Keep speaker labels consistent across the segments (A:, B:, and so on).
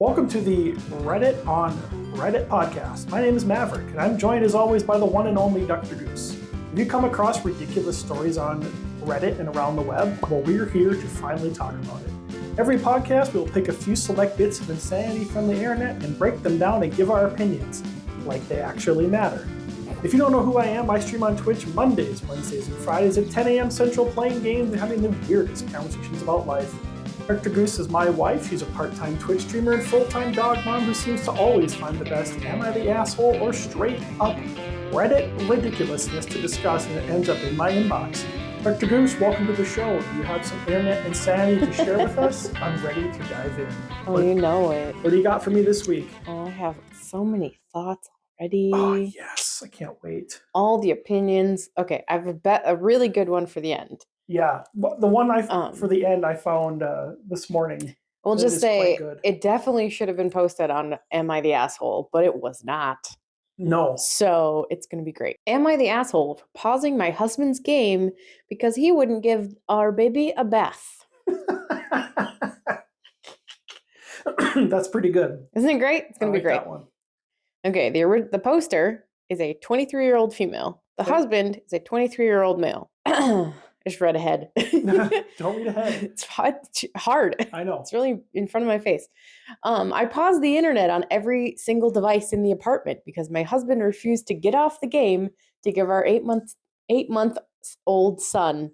A: Welcome to the Reddit on Reddit podcast. My name is Maverick, and I'm joined as always by the one and only Ducktergoose. If you come across ridiculous stories on Reddit and around the web, well, we're here to finally talk about it. Every podcast, we'll pick a few select bits of insanity from the internet and break them down and give our opinions, like they actually matter. If you don't know who I am, I stream on Twitch Mondays, Wednesdays, and Fridays at 10 a.m. Central, playing games and having the weirdest conversations about life. Ducktergoose is my wife. She's a part-time Twitch streamer and full-time dog mom who seems to always find the best Am I the Asshole or straight up Reddit ridiculousness to discuss, and it ends up in my inbox. Ducktergoose, welcome to the show. Do you have some internet insanity to share with us? I'm ready to dive in.
B: You know it.
A: What do you got for me this week?
B: Oh, I have so many thoughts already.
A: Oh, yes. I can't wait.
B: All the opinions. Okay, I have a really good one for the end.
A: Yeah, the one for the end I found this morning.
B: We'll just say it definitely should have been posted on Am I the Asshole, but it was not.
A: No.
B: So it's going to be great. Am I the asshole for pausing my husband's game because he wouldn't give our baby a bath?
A: That's pretty good.
B: Isn't it great? It's going to be great.
A: That one.
B: Okay, the poster is a 23-year-old female. The husband is a 23-year-old male. I just read ahead.
A: Don't read ahead.
B: It's hard.
A: I know.
B: It's really in front of my face. I paused the internet on every single device in the apartment because my husband refused to get off the game to give our 8-month-old son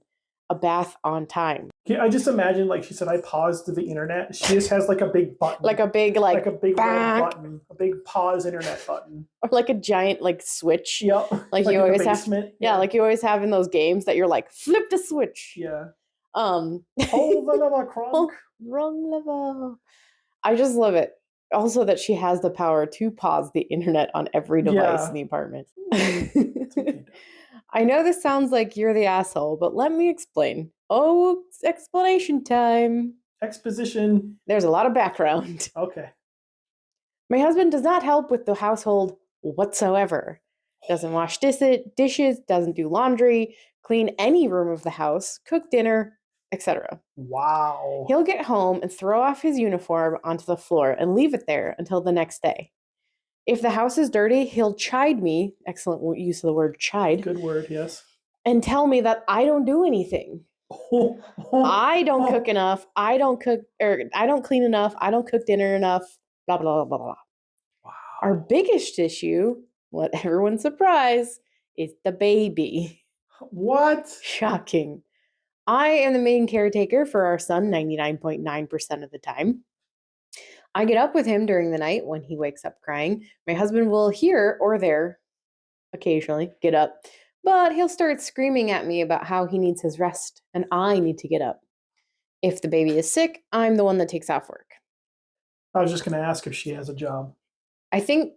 B: a bath on time.
A: I just imagine, like she said, I paused the internet. She just has like a big button.
B: Like a big red
A: button. A big pause internet button.
B: Or like a giant switch.
A: Yep.
B: Like you always have. Yeah, like you always have in those games that you're like, flip the switch.
A: Yeah.
B: Hold
A: the lever, Kronk.
B: Wrong lever. I just love it. Also that she has the power to pause the internet on every device in the apartment. I know this sounds like you're the asshole, but let me explain. Oh, explanation time.
A: Exposition.
B: There's a lot of background.
A: Okay.
B: My husband does not help with the household whatsoever. Doesn't wash dishes, doesn't do laundry, clean any room of the house, cook dinner, etc.
A: Wow.
B: He'll get home and throw off his uniform onto the floor and leave it there until the next day. If the house is dirty, he'll chide me, excellent use of the word chide.
A: Good word, yes.
B: And tell me that I don't do anything. I don't cook enough, I don't clean enough, I don't cook dinner enough, blah, blah, blah, blah.
A: Wow.
B: Our biggest issue, let everyone surprise, is the baby.
A: What?
B: Shocking. I am the main caretaker for our son 99.9% of the time. I get up with him during the night when he wakes up crying. My husband will hear or there occasionally get up, but he'll start screaming at me about how he needs his rest and I need to get up. If the baby is sick, I'm the one that takes off work.
A: I was just going to ask if she has a job.
B: I think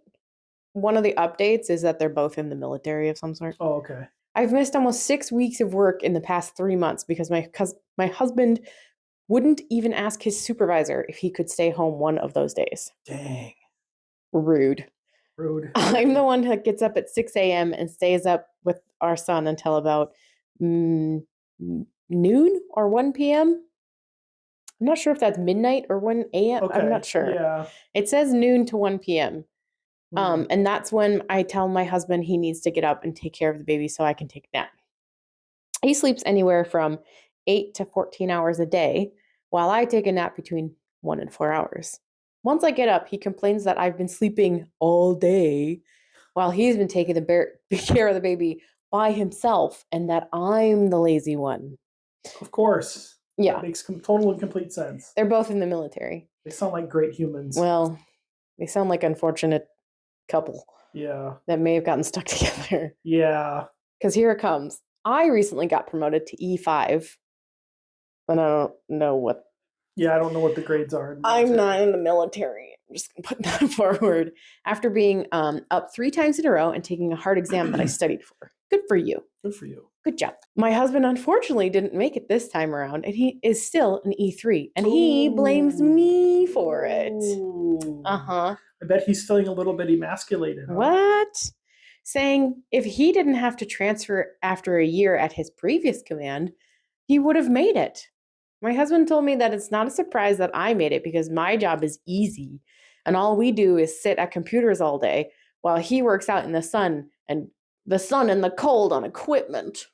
B: one of the updates is that they're both in the military of some sort.
A: Oh, okay.
B: I've missed almost 6 weeks of work in the past 3 months because my husband wouldn't even ask his supervisor if he could stay home one of those days.
A: Dang.
B: Rude. I'm the one that gets up at 6 a.m. and stays up with our son until about noon or 1 p.m. I'm not sure if that's midnight or 1 a.m. Okay. I'm not sure.
A: Yeah.
B: It says noon to 1 p.m. And that's when I tell my husband he needs to get up and take care of the baby so I can take a nap. He sleeps anywhere from 8 to 14 hours a day, while I take a nap between 1 and 4 hours. Once I get up, he complains that I've been sleeping all day while he's been taking care of the baby by himself and that I'm the lazy one.
A: Of course.
B: Yeah.
A: That makes total and complete sense.
B: They're both in the military.
A: They sound like great humans.
B: Well, they sound like unfortunate couple.
A: Yeah.
B: That may have gotten stuck together.
A: Yeah.
B: Because here it comes. I recently got promoted to E5. And I don't know what.
A: Yeah, I don't know what the grades are.
B: I'm not in the military. I'm just going to put that forward. After being up 3 times in a row and taking a hard exam that I studied for. Good for you.
A: Good for you.
B: Good job. My husband unfortunately didn't make it this time around, and he is still an E3, and he blames me for it. Uh-huh.
A: I bet he's feeling a little bit emasculated. Huh?
B: What? Saying if he didn't have to transfer after a year at his previous command, he would have made it. My husband told me that it's not a surprise that I made it because my job is easy and all we do is sit at computers all day while he works out in the sun and the cold on equipment.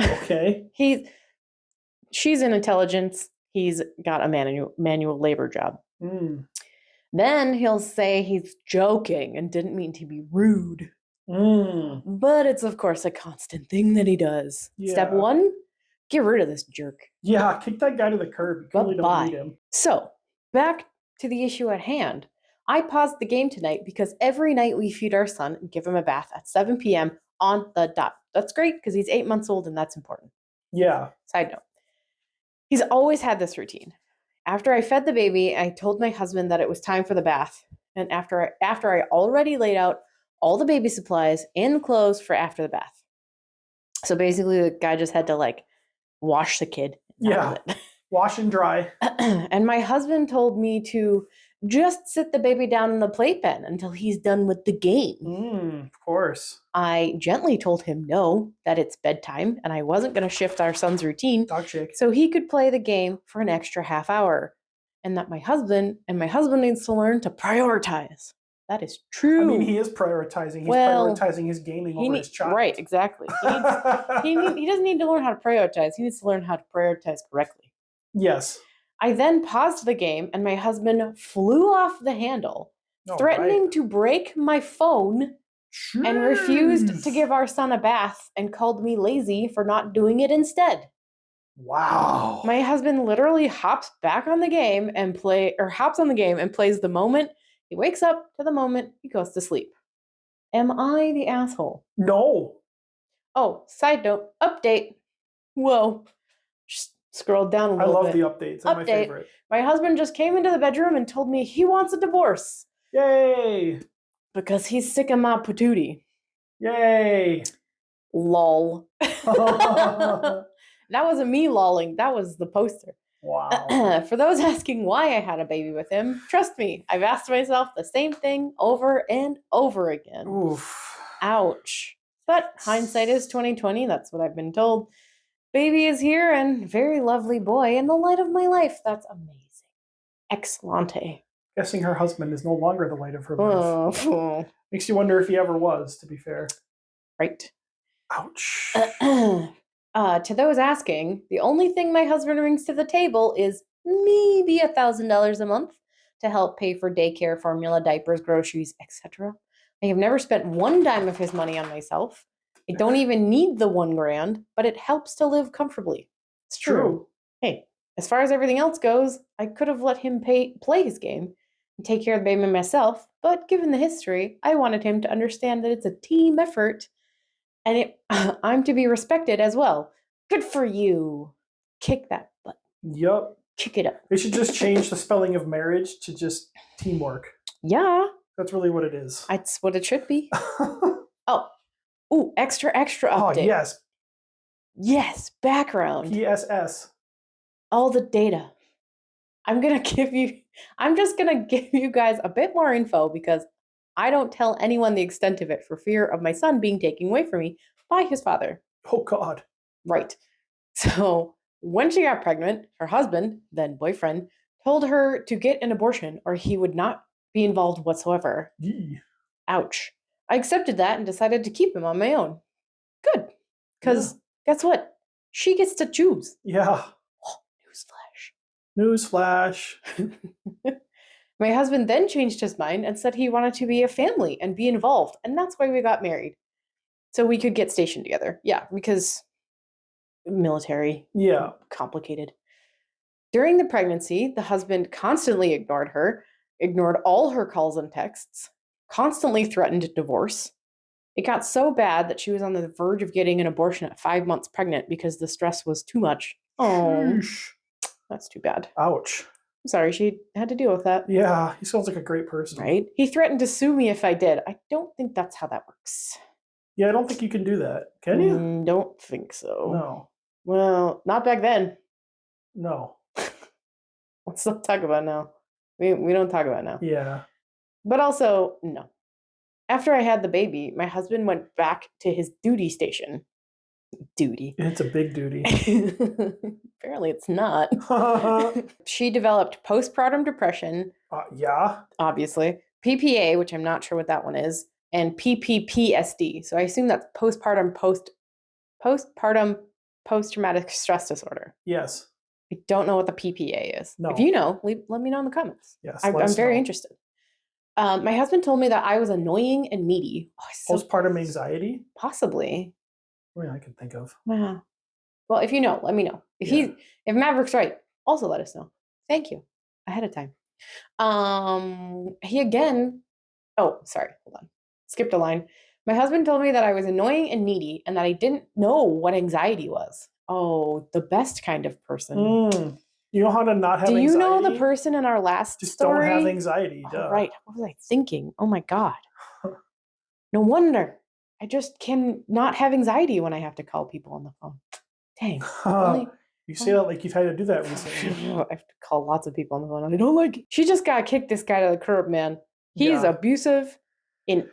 A: Okay.
B: She's in intelligence. He's got a manual labor job.
A: Mm.
B: Then he'll say he's joking and didn't mean to be rude.
A: Mm.
B: But it's, of course, a constant thing that he does.
A: Yeah.
B: Step 1, get rid of this jerk.
A: Yeah, kick that guy to the curb. You really don't need him.
B: So, back to the issue at hand. I paused the game tonight because every night we feed our son and give him a bath at 7 p.m. on the dot. That's great because he's 8 months old and that's important.
A: Yeah.
B: Side note. He's always had this routine. After I fed the baby, I told my husband that it was time for the bath. And after I already laid out all the baby supplies and clothes for after the bath. So basically the guy just had to wash the kid.
A: Yeah. Wash and dry.
B: And my husband told me to just sit the baby down in the playpen until he's done with the game.
A: Of course.
B: I gently told him no, that it's bedtime, and I wasn't going to shift our son's routine
A: Dog shake.
B: so he could play the game for an extra half hour. And that my husband needs to learn to prioritize. That is true.
A: I mean, he is prioritizing. He's prioritizing his gaming over his child.
B: Right, exactly. He doesn't need to learn how to prioritize. He needs to learn how to prioritize correctly.
A: Yes.
B: I then paused the game and my husband flew off the handle, threatening to break my phone and refused to give our son a bath and called me lazy for not doing it instead.
A: Wow.
B: My husband literally hops on the game and plays the moment he wakes up to the moment he goes to sleep. Am I the asshole?
A: No.
B: Oh, side note, update. Whoa. Just scrolled down a little bit.
A: I love the updates. They're my favorite.
B: My husband just came into the bedroom and told me he wants a divorce.
A: Yay.
B: Because he's sick of my patootie.
A: Yay.
B: Lol. That wasn't me lolling. That was the poster.
A: Wow.
B: For those asking why I had a baby with him, trust me, I've asked myself the same thing over and over again.
A: Oof.
B: Ouch. But hindsight is 2020. That's what I've been told. Baby is here and very lovely boy in the light of my life. That's amazing. Excellente.
A: Guessing her husband is no longer the light of her life.
B: Oh.
A: Makes you wonder if he ever was, to be fair.
B: Right.
A: Ouch.
B: To those asking, the only thing my husband brings to the table is maybe $1,000 a month to help pay for daycare, formula, diapers, groceries, etc. I have never spent one dime of his money on myself. I don't even need the $1,000, but it helps to live comfortably. It's true. Hey, as far as everything else goes, I could have let him play his game and take care of the baby myself, but given the history, I wanted him to understand that it's a team effort and I'm to be respected as well. Good for you. Kick that butt.
A: Yep.
B: Kick it up.
A: They should just change the spelling of marriage to just teamwork.
B: Yeah.
A: That's really what it is.
B: That's what it should be. Extra update.
A: Oh, yes.
B: Yes, background.
A: PSS.
B: All the data. I'm just going to give you guys a bit more info because I don't tell anyone the extent of it for fear of my son being taken away from me by his father.
A: Oh, God.
B: Right. So when she got pregnant, her husband, then boyfriend, told her to get an abortion or he would not be involved whatsoever.
A: Yee.
B: Ouch. I accepted that and decided to keep him on my own. Good. Because guess what? She gets to choose.
A: Yeah.
B: Oh, newsflash. My husband then changed his mind and said he wanted to be a family and be involved. And that's why we got married. So we could get stationed together. Yeah, because military.
A: Yeah.
B: Complicated. During the pregnancy, the husband constantly ignored her, ignored all her calls and texts, constantly threatened divorce. It got so bad that she was on the verge of getting an abortion at 5 months pregnant because the stress was too much. Oh, that's too bad.
A: Ouch.
B: I'm sorry, she had to deal with that.
A: Yeah, he sounds like a great person.
B: Right? He threatened to sue me if I did. I don't think that's how that works.
A: Yeah, I don't think you can do that. Can you?
B: Don't think so.
A: No.
B: Well, not back then.
A: No.
B: Let's not talk about now. We don't talk about now.
A: Yeah.
B: But also, no. After I had the baby, my husband went back to his duty station. Duty.
A: It's a big duty.
B: Apparently it's not. She developed postpartum depression.
A: Yeah.
B: Obviously. PPA, which I'm not sure what that one is, and PPPSD. So I assume that's postpartum post-traumatic stress disorder.
A: Yes.
B: I don't know what the PPA is.
A: No.
B: If you know, let me know in the comments.
A: Yes.
B: I'm very interested. My husband told me that I was annoying and needy.
A: Postpartum anxiety?
B: Possibly.
A: I can think of.
B: Yeah. Well, if you know, let me know. If Maverick's right, also let us know. Thank you ahead of time. He again. Oh, sorry. Hold on. Skipped a line. My husband told me that I was annoying and needy and that I didn't know what anxiety was. Oh, the best kind of person.
A: You know how to not have anxiety?
B: Do you know the person in our last story?
A: Don't have anxiety. Duh.
B: Right. What was I thinking? Oh my God. No wonder. I just can not have anxiety when I have to call people on the phone. Dang.
A: You say that like you've had to do that recently.
B: I have to call lots of people on the phone and I don't like it. She just got kicked this guy to the curb, man. He's abusive in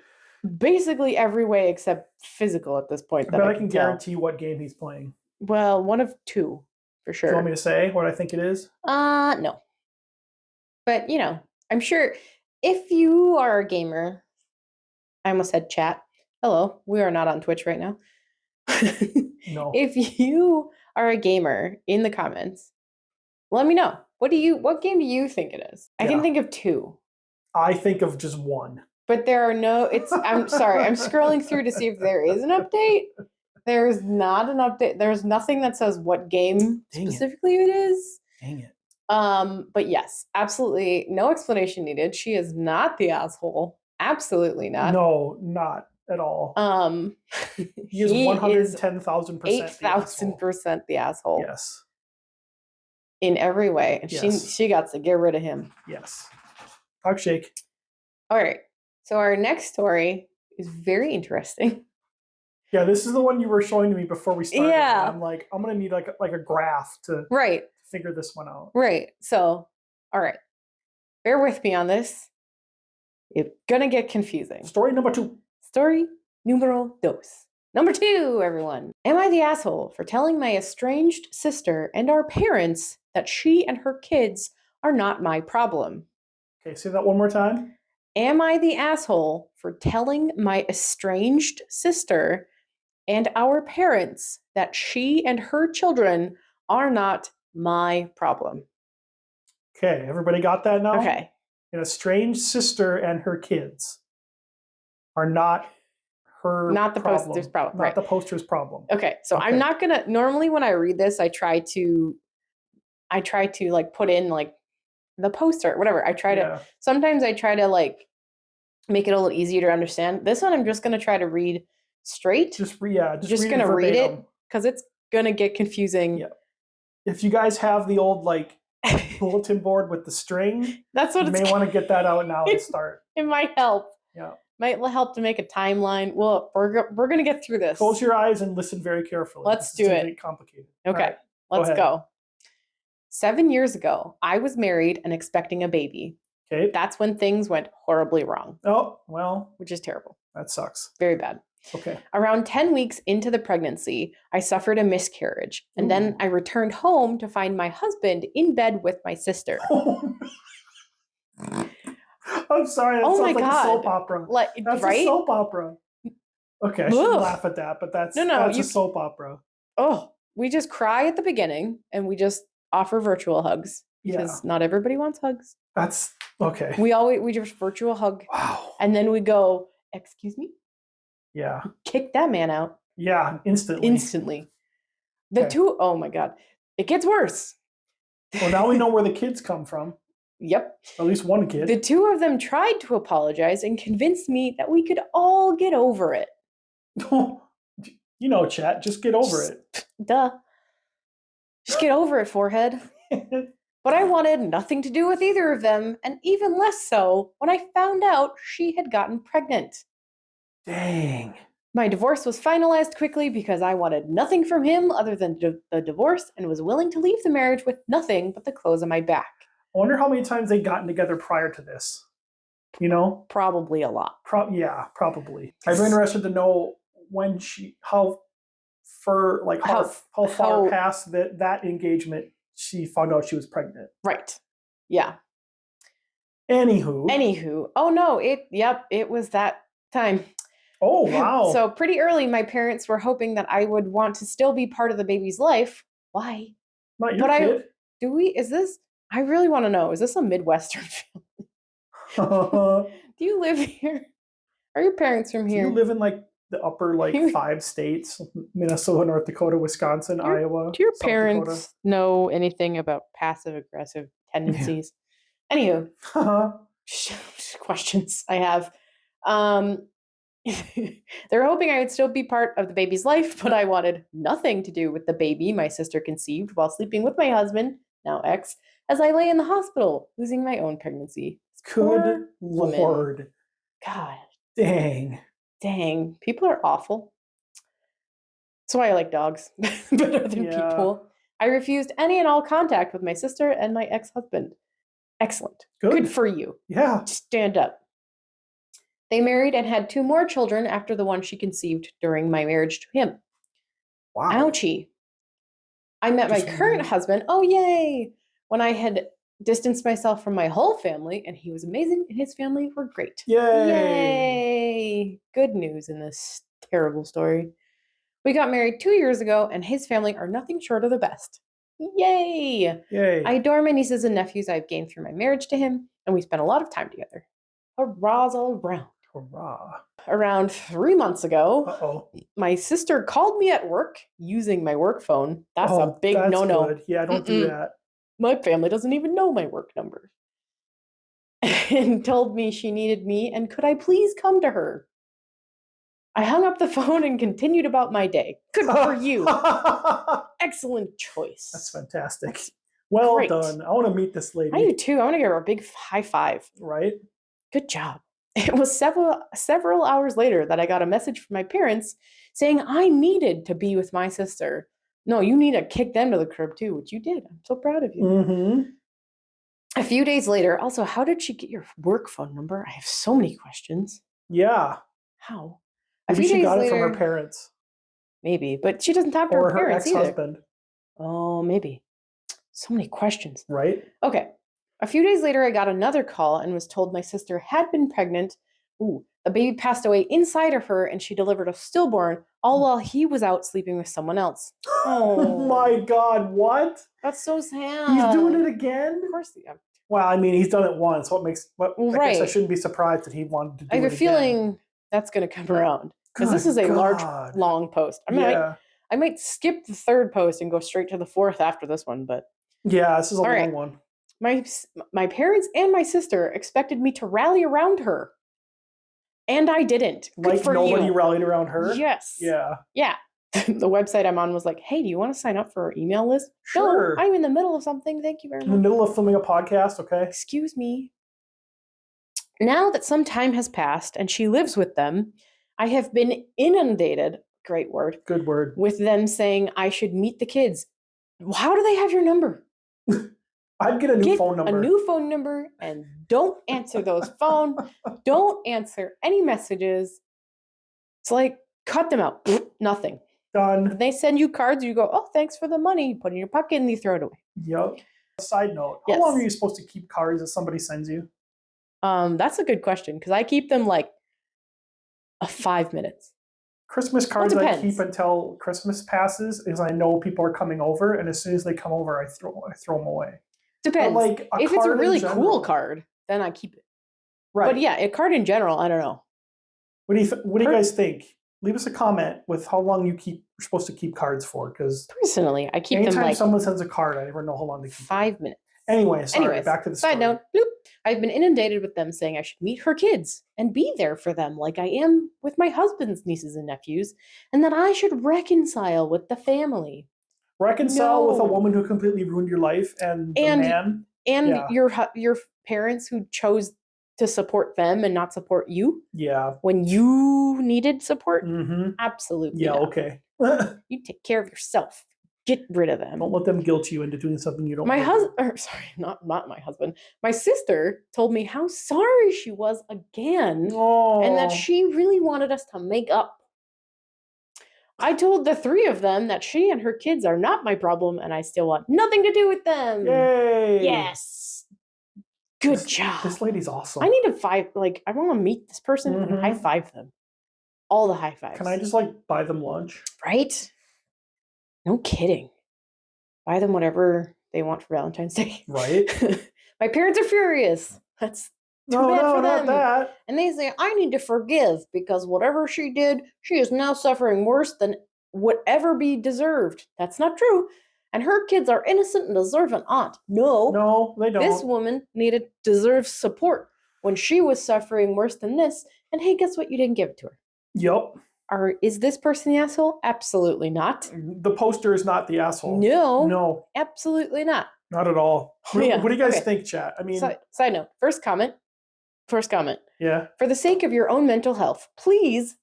B: basically every way except physical at this point.
A: But I can guarantee what game he's playing.
B: Well, one of two, for sure.
A: Do you want me to say what I think it is?
B: No. But, I'm sure if you are a gamer, I almost said chat. Hello, we are not on Twitch right now.
A: No.
B: If you are a gamer in the comments, let me know. What game do you think it is? I can think of two.
A: I think of just one.
B: But there are I'm sorry, I'm scrolling through to see if there is an update. There's not an update. There's nothing that says what game specifically it is.
A: Dang it.
B: But yes, absolutely no explanation needed. She is not the asshole. Absolutely not.
A: No, not at all. He is 110,000%.
B: 8,000% the asshole.
A: Yes.
B: In every way.
A: Yes.
B: She got to get rid of him.
A: Yes. Hug shake.
B: All right. So our next story is very interesting.
A: Yeah, this is the one you were showing to me before we started.
B: Yeah.
A: I'm like, I'm gonna need like a graph to figure this one out.
B: Right. So, all right. Bear with me on this. It's gonna get confusing.
A: Story number 2.
B: Story numero dos. Number 2, everyone. Am I the asshole for telling my estranged sister and our parents that she and her kids are not my problem?
A: Okay, say that one more time.
B: Am I the asshole for telling my estranged sister and our parents that she and her children are not my problem?
A: Okay, everybody got that now?
B: Okay.
A: An estranged sister and her kids are not her
B: not the
A: problem.
B: Poster's problem.
A: Not the poster's problem.
B: Okay, so I'm not gonna, normally when I read this, I try to like put in like the poster, whatever. Sometimes I try to like make it a little easier to understand. This one I'm just gonna try to read straight.
A: Just read
B: it because it's gonna get confusing.
A: Yeah. If you guys have the old like bulletin board with the string,
B: that's what
A: you may want to get that out now and start.
B: It might help.
A: Yeah.
B: Might help to make a timeline. Well, we're gonna get through this.
A: Close your eyes and listen very carefully.
B: Let's do it.
A: Complicated.
B: Okay,
A: right,
B: let's go. 7 years ago, I was married and expecting a baby.
A: Okay.
B: That's when things went horribly wrong.
A: Oh, well.
B: Which is terrible.
A: That sucks.
B: Very bad.
A: Okay.
B: Around 10 weeks into the pregnancy, I suffered a miscarriage. And then I returned home to find my husband in bed with my sister.
A: I'm sorry. That sounds like a soap opera. That's
B: right?
A: a soap opera. Okay, I shouldn't laugh at that, but that's a soap opera.
B: Oh, we just cry at the beginning and we just offer virtual hugs because not everybody wants hugs.
A: That's okay.
B: We just virtual hug.
A: Wow.
B: And then we go, excuse me?
A: Yeah.
B: Kick that man out.
A: Yeah, instantly.
B: Oh my God. It gets worse.
A: Well, now we know where the kids come from.
B: Yep.
A: At least one kid.
B: The two of them tried to apologize and convinced me that we could all get over it.
A: Chat, just get over it.
B: Duh. Just get over it, forehead. But I wanted nothing to do with either of them, and even less so when I found out she had gotten pregnant.
A: Dang.
B: My divorce was finalized quickly because I wanted nothing from him other than the divorce and was willing to leave the marriage with nothing but the clothes on my back.
A: I wonder how many times they'd gotten together prior to this.
B: Probably a lot.
A: Yeah, probably. I'm interested to know how for like how far
B: how-
A: past that engagement she found out she was pregnant.
B: Right. Yeah.
A: Anywho.
B: Oh no, it was that time.
A: Oh wow.
B: So pretty early, my parents were hoping that I would want to still be part of the baby's life. Why?
A: Not your kid.
B: I really want to know, is this a Midwestern family? Do you live here? Are your parents from here?
A: Do you live in like the upper 5 states? Minnesota, North Dakota, Wisconsin, Iowa.
B: Do your
A: South
B: parents
A: Dakota?
B: know anything about passive aggressive tendencies? Yeah. Anywho, questions I have. They're hoping I would still be part of the baby's life, but I wanted nothing to do with the baby my sister conceived while sleeping with my husband, now ex, as I lay in the hospital, losing my own pregnancy.
A: Good Lord.
B: God.
A: Dang.
B: People are awful. That's why I like dogs better than people. I refused any and all contact with my sister and my ex-husband. Excellent. Good for you.
A: Yeah.
B: Stand up. They married and had 2 more children after the one she conceived during my marriage to him.
A: Wow.
B: Ouchie. I met my current husband, oh yay, when I had distanced myself from my whole family, and he was amazing, and his family were great. Yay! Good news in this terrible story. We got married 2 years ago, and his family are nothing short of the best. Yay! I adore my nieces and nephews I've gained through my marriage to him, and we spent a lot of time together. Hurrahs all around.
A: Hurrah.
B: Around 3 months ago, my sister called me at work using my work phone. That's a big no-no.
A: Good. Yeah, don't do that.
B: My family doesn't even know my work number. And told me she needed me and could I please come to her? I hung up the phone and continued about my day. Good for you. Excellent choice.
A: That's fantastic. Well done. I want to meet this lady.
B: I do too. I want to give her a big high five.
A: Right?
B: Good job. It was several hours later that I got a message from my parents saying I needed to be with my sister. No, you need to kick them to the curb too, which you did. I'm so proud of you.
A: Mm-hmm.
B: A few days later, also, how did she get your work phone number? I have so many questions.
A: Yeah.
B: How?
A: Maybe she got it from her parents.
B: Maybe, but she doesn't talk to her parents either. Or her
A: ex-husband.
B: Oh, maybe. So many questions.
A: Right?
B: Okay. A few days later, I got another call and was told my sister had been pregnant. Ooh, a baby passed away inside of her and she delivered a stillborn, all while he was out sleeping with someone else.
A: Oh my God, what?
B: That's so sad.
A: He's doing it again?
B: Of course. Yeah.
A: Well, I mean, he's done it once. I guess I shouldn't be surprised that he wanted to do it again.
B: I have a feeling that's going to come around. Because this is a large, long post. I might skip the 3rd post and go straight to the 4th after this one, but...
A: Yeah, this is a long one.
B: My parents and my sister expected me to rally around her. And I didn't.
A: Like nobody rallied around her?
B: Yes.
A: Yeah.
B: Yeah. The website I'm on was like, hey, do you want to sign up for our email list?
A: Sure.
B: No, I'm in the middle of something. Thank you very much.
A: In the middle of filming a podcast, okay?
B: Excuse me. Now that some time has passed and she lives with them, I have been inundated, great word.
A: Good word.
B: With them saying I should meet the kids. How do they have your number?
A: I'd get a new phone number.
B: A new phone number and don't answer those phones. Don't answer any messages. It's like, cut them out. Nothing.
A: Done.
B: They send you cards, you go, oh, thanks for the money. You put it in your pocket and you throw it away.
A: Yep. Side note, how long are you supposed to keep cards that somebody sends you?
B: That's a good question because I keep them like 5 minutes.
A: Christmas cards I keep until Christmas passes is I know people are coming over, and as soon as they come over, I throw them away.
B: Depends. But like if it's a really cool card, then I keep it. Right. But yeah, a card in general, I don't know.
A: What do you guys think? Leave us a comment with how long you're supposed to keep cards for. Because
B: personally, I keep them like
A: someone sends a card, I never know how long they keep.
B: 5 minutes.
A: Anyways, back to the story.
B: Side note, I've been inundated with them saying I should meet her kids and be there for them like I am with my husband's nieces and nephews, and that I should reconcile with the family.
A: Reconcile with a woman who completely ruined your life and the man?
B: And your parents who chose to support them and not support you?
A: Yeah.
B: When you needed support?
A: Mm-hmm.
B: Absolutely
A: Yeah,
B: not.
A: Okay.
B: You take care of yourself. Get rid of them.
A: Don't let them guilt you into doing something you don't
B: want. Not my husband. My sister told me how sorry she was again.
A: Oh.
B: And that she really wanted us to make up. I told the three of them that she and her kids are not my problem, and I still want nothing to do with them.
A: Yay!
B: Yes. Good job.
A: This lady's awesome.
B: I need I want to meet this person and high five them. All the high fives.
A: Can I just buy them lunch?
B: Right? No kidding. Buy them whatever they want for Valentine's Day.
A: Right?
B: My parents are furious. That's too bad for them. Not that. And they say, I need to forgive because whatever she did, she is now suffering worse than would ever be deserved. That's not true. And her kids are innocent and deserve an aunt. No,
A: they don't.
B: This woman deserves support when she was suffering worse than this. And hey, guess what? You didn't give it to her.
A: Yep.
B: Is this person the asshole? Absolutely not.
A: The poster is not the asshole.
B: No. Absolutely not.
A: Not at all. What do you guys think, chat? I mean,
B: side note. First comment.
A: Yeah.
B: For the sake of your own mental health, please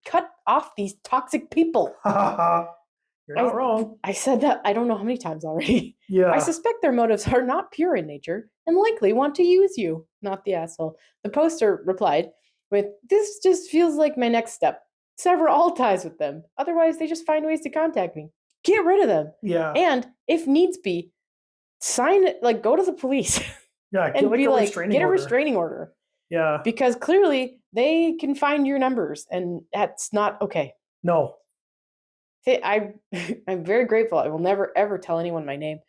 B: cut off these toxic people.
A: You're not wrong.
B: I said that I don't know how many times already.
A: Yeah.
B: I suspect their motives are not pure in nature and likely want to use you, not the asshole. The poster replied with, this just feels like my next step. Sever all ties with them. Otherwise, they just find ways to contact me. Get rid of them.
A: Yeah.
B: And if needs be, sign it, go to the police.
A: Yeah,
B: and be get a restraining order.
A: Yeah.
B: Because clearly they can find your numbers and that's not okay.
A: No.
B: I'm very grateful. I will never, ever tell anyone my name,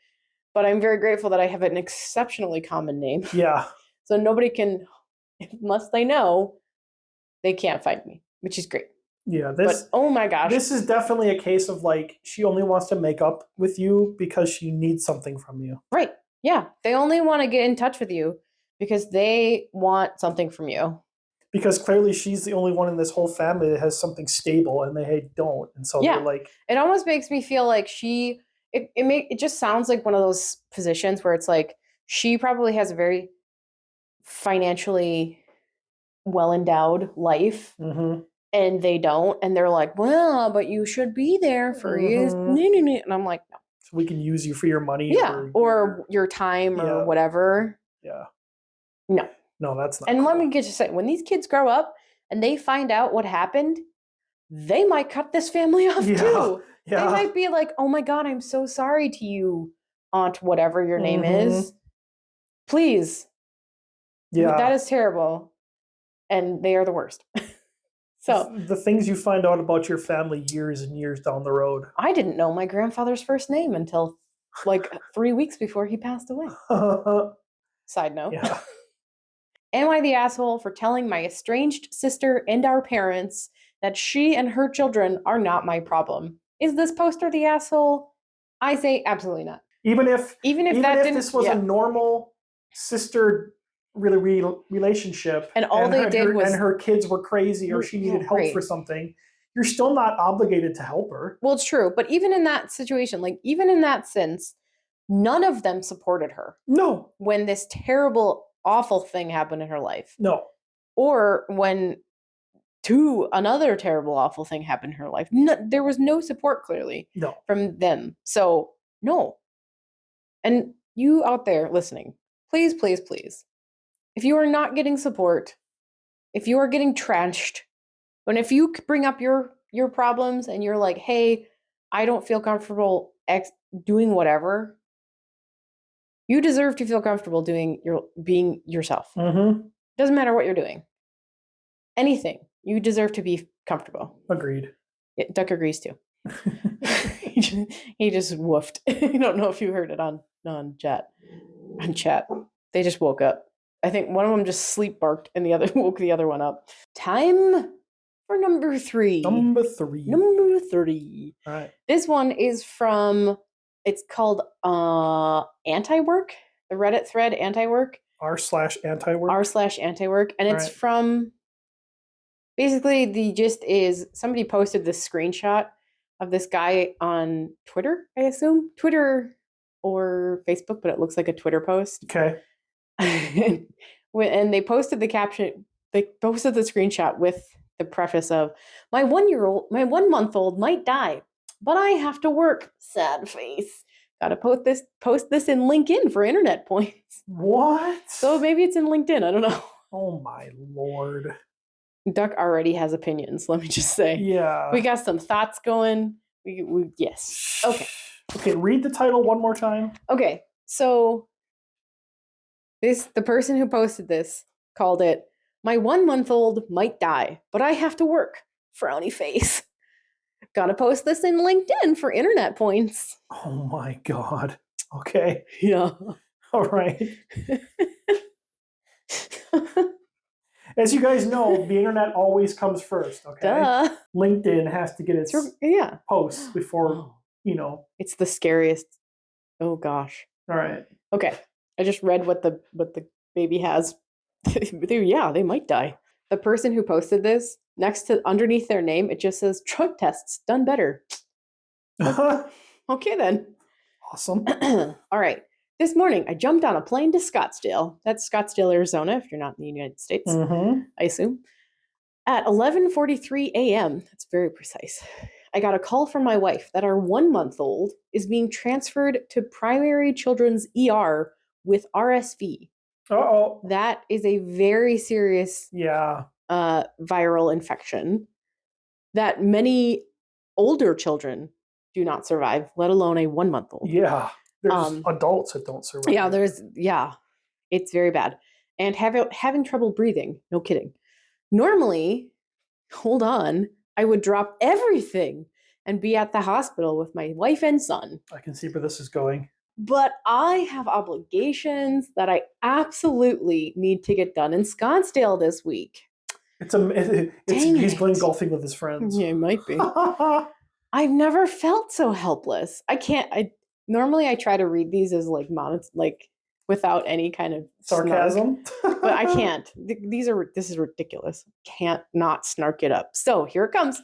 B: but I'm very grateful that I have an exceptionally common name.
A: Yeah.
B: So nobody can, unless they know, they can't find me, which is great.
A: Yeah.
B: But oh my gosh.
A: This is definitely a case of she only wants to make up with you because she needs something from you.
B: Right. Yeah. They only want to get in touch with you because they want something from you.
A: Because clearly she's the only one in this whole family that has something stable and they don't. And so they're
B: it almost makes me feel like it just sounds like one of those positions where it's she probably has a very financially well-endowed life and they don't. And they're like, well, but you should be there for you. And I'm like, no.
A: So we can use you for your money.
B: Yeah. Or your time or whatever.
A: Yeah.
B: No.
A: No, that's not.
B: And let me just say, when these kids grow up and they find out what happened, they might cut this family off too. Yeah. They might be like, oh my God, I'm so sorry to you, Aunt, whatever your name is. Please. Yeah. That is terrible. And they are the worst. So
A: the things you find out about your family years and years down the road.
B: I didn't know my grandfather's first name until 3 weeks before he passed away. Side note.
A: Yeah.
B: Am I the asshole for telling my estranged sister and our parents that she and her children are not my problem? Is this poster the asshole? I say absolutely not.
A: Even if this was a normal sister relationship and her kids were crazy or she needed help for something, you're still not obligated to help her.
B: Well, it's true. But even in that situation, even in that sense, none of them supported her.
A: No.
B: When this terrible awful thing happened in her life.
A: No.
B: Or when another terrible awful thing happened in her life. No, there was no support clearly from them. So no. And you out there listening, please, please, please. If you are not getting support, if you are getting trashed, and if you bring up your problems and you're like, hey, I don't feel comfortable doing whatever, you deserve to feel comfortable being yourself. Doesn't matter what you're doing. Anything. You deserve to be comfortable.
A: Agreed.
B: Yeah, Duck agrees too. He just woofed. I don't know if you heard it on chat. On chat. They just woke up. I think one of them just sleep barked and the other woke the other one up. Time for number 3.
A: Number 3.
B: Number 3.
A: All right.
B: This one is from... It's called Anti-Work, the Reddit thread Anti-Work.
A: r/anti-work.
B: r/anti-work. And it's from, basically the gist is somebody posted this screenshot of this guy on Twitter, I assume. Twitter or Facebook, but it looks like a Twitter post.
A: Okay.
B: And they posted the caption, they posted the screenshot with the preface of, my 1-month-old might die, but I have to work. Sad face. Gotta post this in LinkedIn for internet points.
A: What?
B: So maybe it's in LinkedIn. I don't know.
A: Oh my Lord.
B: Duck already has opinions, let me just say.
A: Yeah.
B: We got some thoughts going. Yes. Okay.
A: Okay, read the title one more time.
B: Okay, so the person who posted this called it, "My 1-month-old might die, but I have to work." Frowny face. Gotta post this in LinkedIn for internet points.
A: Oh my God. Okay.
B: Yeah.
A: All right. As you guys know, the internet always comes first, okay?
B: Duh.
A: LinkedIn has to get its
B: Yeah.
A: posts before,
B: Oh,
A: It's
B: it's the scariest. Oh gosh.
A: All right.
B: Okay. I just read what the baby has. Yeah, they might die. The person who posted this, underneath their name, it just says drug tests done better. Okay then.
A: Awesome.
B: All right. This morning, I jumped on a plane to Scottsdale. That's Scottsdale, Arizona, if you're not in the United States,
A: Mm-hmm.
B: I assume. At 11:43 a.m., that's very precise, I got a call from my wife that our 1-month-old is being transferred to primary children's ER with RSV.
A: Uh-oh.
B: That is a very serious viral infection that many older children do not survive, let alone a 1-month-old.
A: Yeah. There's adults that don't survive.
B: Yeah, it's very bad. And having trouble breathing, no kidding. Normally, hold on, I would drop everything and be at the hospital with my wife and son.
A: I can see where this is going.
B: But I have obligations that I absolutely need to get done in Scottsdale this week.
A: He's going golfing with his friends.
B: Yeah, it might be. I've never felt so helpless. Normally I try to read these as like without any kind of
A: sarcasm,
B: but I can't. This is ridiculous. Can't not snark it up. So here it comes.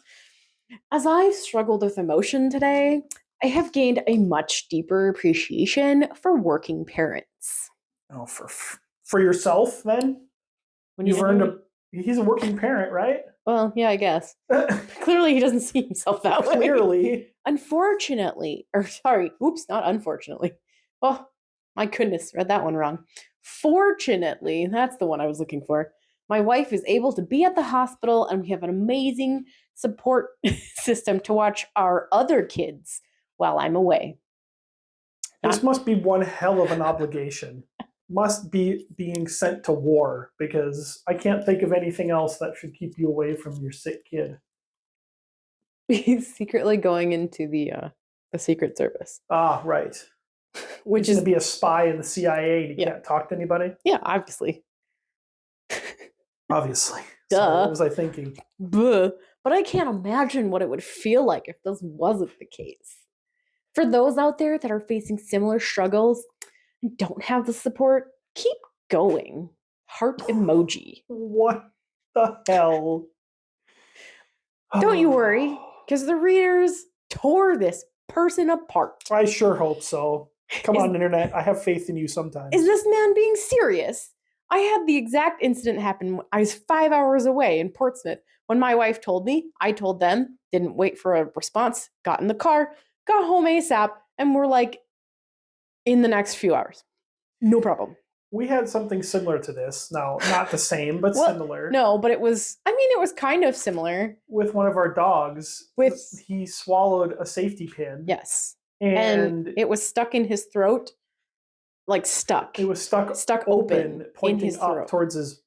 B: As I've struggled with emotion today, I have gained a much deeper appreciation for working parents.
A: Oh, for yourself then?
B: When
A: you've earned he's a working parent, right?
B: Well, yeah, I guess. Clearly he doesn't see himself that way.
A: Clearly.
B: Unfortunately, not unfortunately. Oh, my goodness, read that one wrong. Fortunately, that's the one I was looking for. My wife is able to be at the hospital and we have an amazing support system to watch our other kids while I'm away.
A: This must be one hell of an obligation. Must be being sent to war, because I can't think of anything else that should keep you away from your sick kid.
B: He's secretly going into the Secret Service.
A: Ah, right.
B: Which
A: is to be a spy in the CIA and he can't talk to anybody?
B: Yeah, obviously.
A: Obviously.
B: Duh.
A: Sorry, what was I thinking?
B: Buh. But I can't imagine what it would feel like if this wasn't the case. For those out there that are facing similar struggles and don't have the support, keep going. Heart emoji.
A: What the hell?
B: Don't you worry, because the readers tore this person apart.
A: I sure hope so. Come on, internet. I have faith in you sometimes.
B: Is this man being serious? I had the exact incident happen. I was 5 hours away in Portsmouth. When my wife told me, I told them, didn't wait for a response, got in the car, got home ASAP, and we're like, in the next few hours. No problem.
A: We had something similar to this. Now, not the same, but similar.
B: No, but it was kind of similar.
A: With one of our dogs, he swallowed a safety pin.
B: Yes. And it was stuck in his throat. Like stuck.
A: It was stuck open, pointing up towards his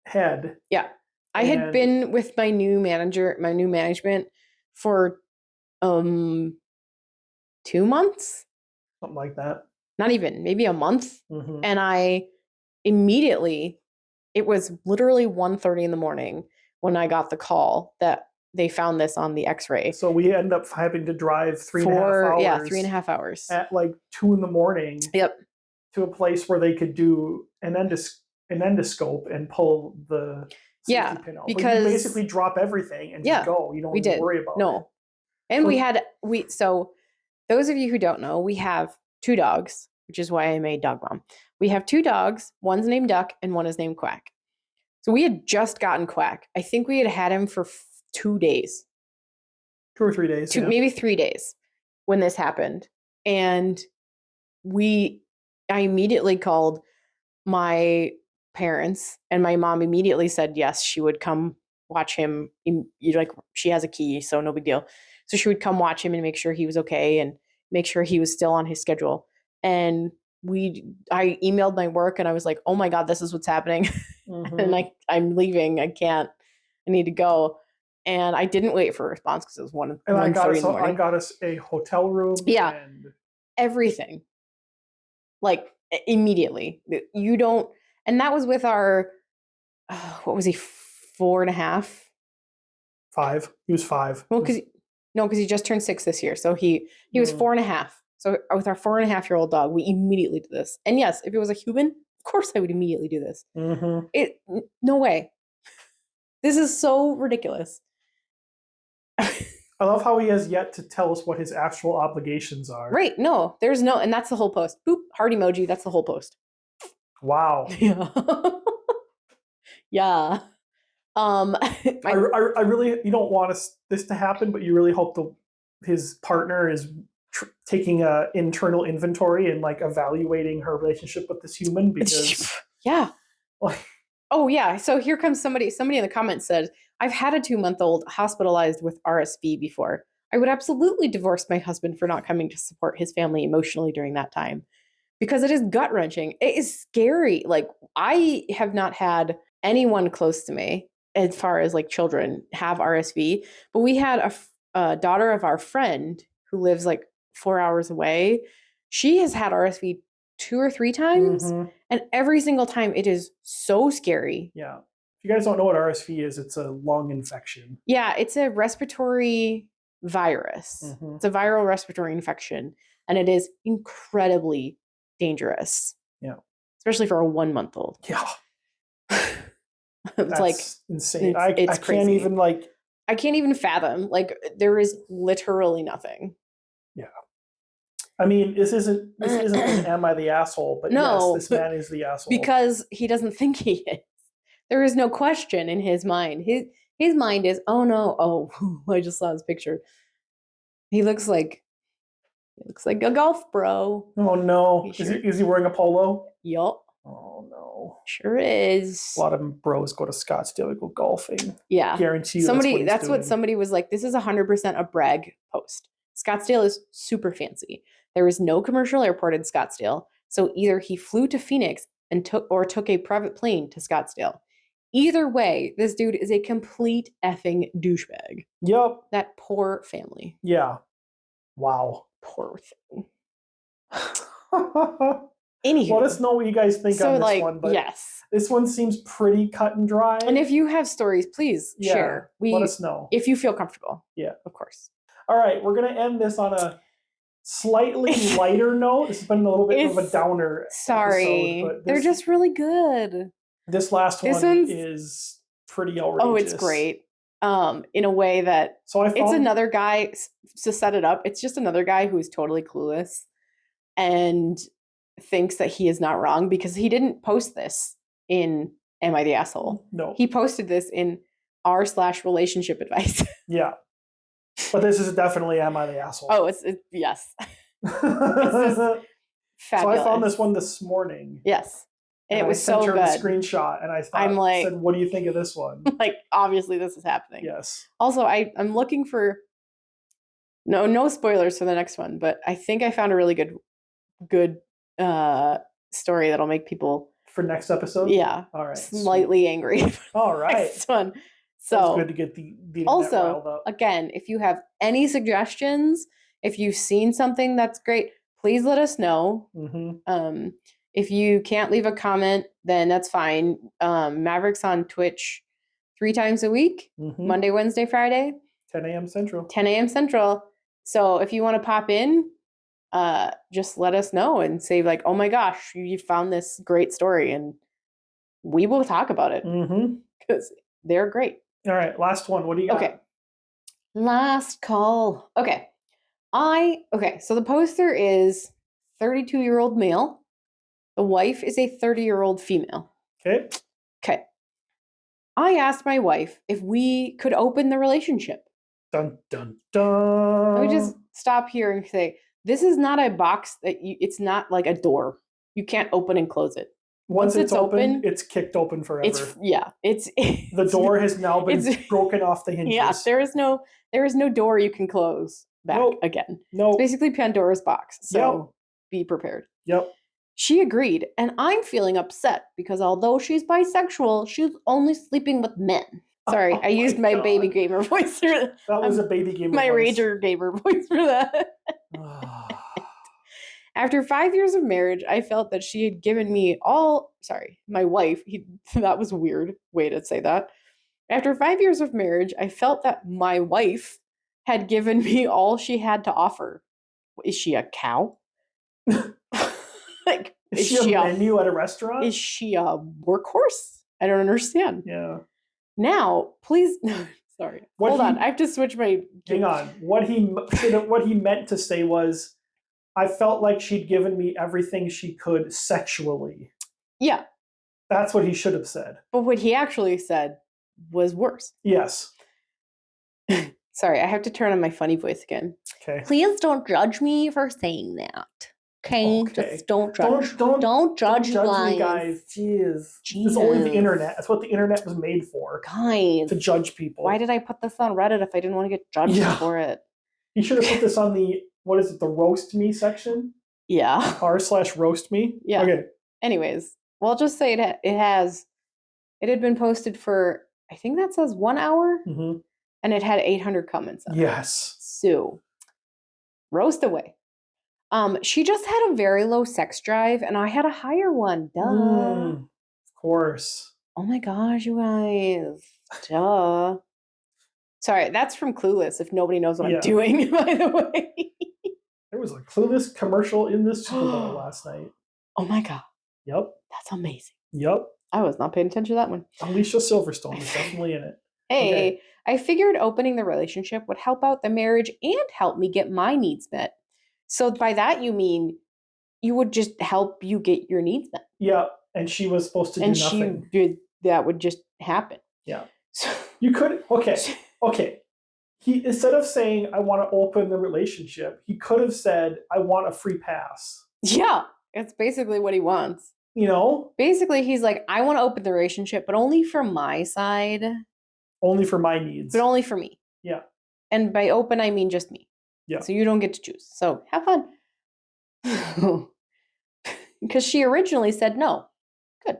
A: head.
B: Yeah. I had been with my new management for 2 months.
A: Something like that.
B: Not even, maybe a month. Mm-hmm. And I immediately, it was literally 1:30 in the morning when I got the call that they found this on the x-ray.
A: So we ended up having to drive 3.5 hours.
B: Yeah, 3.5 hours.
A: At like 2 a.m.
B: Yep.
A: To a place where they could do an endoscope and pull the safety pin off.
B: Because
A: you basically drop everything and just go. You don't even worry about it.
B: And so those of you who don't know, we have 2 dogs, which is why I made Dog Mom. We have 2 dogs. One's named Duck and one is named Quack. So we had just gotten Quack. I think we had him for 2 days.
A: 2 or 3 days.
B: Maybe 3 days when this happened. And I immediately called my parents, and my mom immediately said yes, she would come watch him. She has a key, so no big deal. So she would come watch him and make sure he was okay and make sure he was still on his schedule. And I emailed my work and I was like, oh my God, this is what's happening. And I'm leaving. I need to go. And I didn't wait for a response because it was 1:03 in the morning.
A: I got us a hotel room.
B: Yeah.
A: And
B: everything. Like immediately. You don't, and that was with our, what was he, 4.5?
A: 5. He was 5.
B: Well, because he just turned 6 this year. So he was 4.5. So with our 4.5-year-old dog, we immediately did this. And yes, if it was a human, of course I would immediately do this. No way. This is so ridiculous.
A: I love how he has yet to tell us what his actual obligations are.
B: Right. No, there's no, and that's the whole post. Boop, heart emoji. That's the whole post.
A: Wow.
B: Yeah. Yeah.
A: I really, you don't want this to happen, but you really hope his partner is taking a internal inventory and like evaluating her relationship with this human, because
B: yeah. Oh yeah. So here comes somebody in the comments said, I've had a 2-month-old hospitalized with RSV before. I would absolutely divorce my husband for not coming to support his family emotionally during that time, because it is gut-wrenching. It is scary. Like, I have not had anyone close to me, as far as like children, have RSV, but we had a daughter of our friend who lives like 4 hours away. She has had RSV 2 or 3 times, and every single time it is so scary.
A: Yeah. If you guys don't know what RSV is, it's a lung infection.
B: Yeah, it's a respiratory virus. It's a viral respiratory infection, and it is incredibly dangerous.
A: Yeah.
B: Especially for a 1-month-old.
A: Yeah.
B: It's
A: like insane. I can't even
B: I can't even fathom. Like, there is literally nothing.
A: Yeah. I mean, this isn't an am I the asshole, but no, yes, this man is the asshole.
B: Because he doesn't think he is. There is no question in his mind. His mind is, oh no, I just saw his picture. He looks like a golf bro.
A: Oh no. Is he wearing a polo?
B: Yup.
A: Oh no.
B: Sure is.
A: A lot of bros go to Scottsdale to go golfing.
B: Yeah.
A: Guarantee you
B: that's what somebody was like, this is 100% a brag post. Scottsdale is super fancy. There is no commercial airport in Scottsdale. So either he flew to Phoenix and took a private plane to Scottsdale. Either way, this dude is a complete effing douchebag.
A: Yep.
B: That poor family.
A: Yeah. Wow.
B: Poor thing.
A: Anywho, let us know what you guys think on this one. But
B: yes.
A: This one seems pretty cut and dry.
B: And if you have stories, please share.
A: Let us know.
B: If you feel comfortable.
A: Yeah.
B: Of course.
A: All right. We're going to end this on a slightly lighter note. This has been a little bit of a downer.
B: Sorry.
A: Episode, but
B: they're just really good.
A: This last one is pretty outrageous.
B: Oh, it's great. In a way that it's another guy, to set it up, it's just another guy who is totally clueless and thinks that he is not wrong, because he didn't post this in Am I the Asshole?
A: No.
B: He posted this in r/relationship advice.
A: Yeah. But this is definitely Am I the Asshole?
B: Oh, yes. This is fabulous.
A: So I found this one this morning.
B: Yes. And it was
A: so good. I
B: good.
A: sent her the screenshot, and I said, what do you think of this one?
B: Like, obviously this is happening.
A: Yes.
B: Also, I'm looking for, no spoilers for the next one, but I think I found a really good story that'll make people,
A: for next episode.
B: Yeah.
A: All right.
B: Slightly angry.
A: All right.
B: Next one.
A: So it's good to get the
B: also,
A: riled up.
B: Again, if you have any suggestions, if you've seen something that's great, please let us know. If you can't leave a comment, then that's fine. Maverick's on Twitch 3 times a week, Monday, Wednesday, Friday.
A: 10 a.m. Central.
B: 10 a.m. Central. So if you want to pop in, just let us know and say like, oh my gosh, you found this great story, and we will talk about it because they're great.
A: All right, last one. What do you got?
B: Okay. Last call. Okay. So the poster is 32-year-old male. The wife is a 30-year-old female.
A: Okay.
B: I asked my wife if we could open the relationship.
A: Dun, dun, dun.
B: Let me just stop here and say, this is not a box it's not like a door. You can't open and close it.
A: Once it's open, it's kicked open forever.
B: It's
A: the door has now been broken off the hinges.
B: Yeah, there is no door you can close back again.
A: No.
B: It's basically Pandora's box. So be prepared.
A: Yep.
B: She agreed, and I'm feeling upset because although she's bisexual, she's only sleeping with men. Sorry, I used my baby gamer voice for that.
A: That was a baby gamer
B: my
A: voice.
B: Rager gamer voice for that. After 5 years of marriage, I felt that she had given me my wife, that was a weird way to say that. After 5 years of marriage, I felt that my wife had given me all she had to offer. Is she a cow? Like,
A: is she a menu at a restaurant?
B: Is she a workhorse? I don't understand.
A: Yeah.
B: Now, please, sorry. Hold on. I have to switch my.
A: Hang on. What he meant to say was, I felt like she'd given me everything she could sexually.
B: Yeah.
A: That's what he should have said.
B: But what he actually said was worse.
A: Yes.
B: Sorry, I have to turn on my funny voice again.
A: Okay.
B: Please don't judge me for saying that. Okay? Just don't judge. Don't judge you
A: me, guys. Jeez. It's only the internet. That's what the internet was made for.
B: Guys.
A: To judge people.
B: Why did I put this on Reddit if I didn't want to get judged for it? You
A: should have put this on the, what is it, the roast me section?
B: Yeah.
A: r/roast me?
B: Yeah.
A: Okay.
B: Anyways, well, just say it had been posted for, I think that says 1 hour.
A: Mm-hmm.
B: And it had 800 comments on it.
A: Yes.
B: So, roast away. She just had a very low sex drive, and I had a higher one. Duh.
A: Of course.
B: Oh my gosh, you guys. Duh. Sorry, that's from Clueless, if nobody knows what I'm doing, by the way.
A: There was a Clueless commercial in the Super Bowl last night.
B: Oh my God.
A: Yep.
B: That's amazing.
A: Yep.
B: I was not paying attention to that one.
A: Alicia Silverstone is definitely in it.
B: Hey. Okay. I figured opening the relationship would help out the marriage and help me get my needs met. So by that, you mean you would just help you get your needs met.
A: Yeah. And she was supposed to do nothing.
B: And that would just happen.
A: Yeah. So, you could, okay. He, instead of saying, I want to open the relationship, he could have said, I want a free pass.
B: Yeah. That's basically what he wants.
A: You know?
B: Basically, he's like, I want to open the relationship, but only from my side.
A: Only for my needs.
B: But only for me.
A: Yeah.
B: And by open, I mean just me.
A: Yeah.
B: So you don't get to choose. So have fun. Because she originally said no. Good.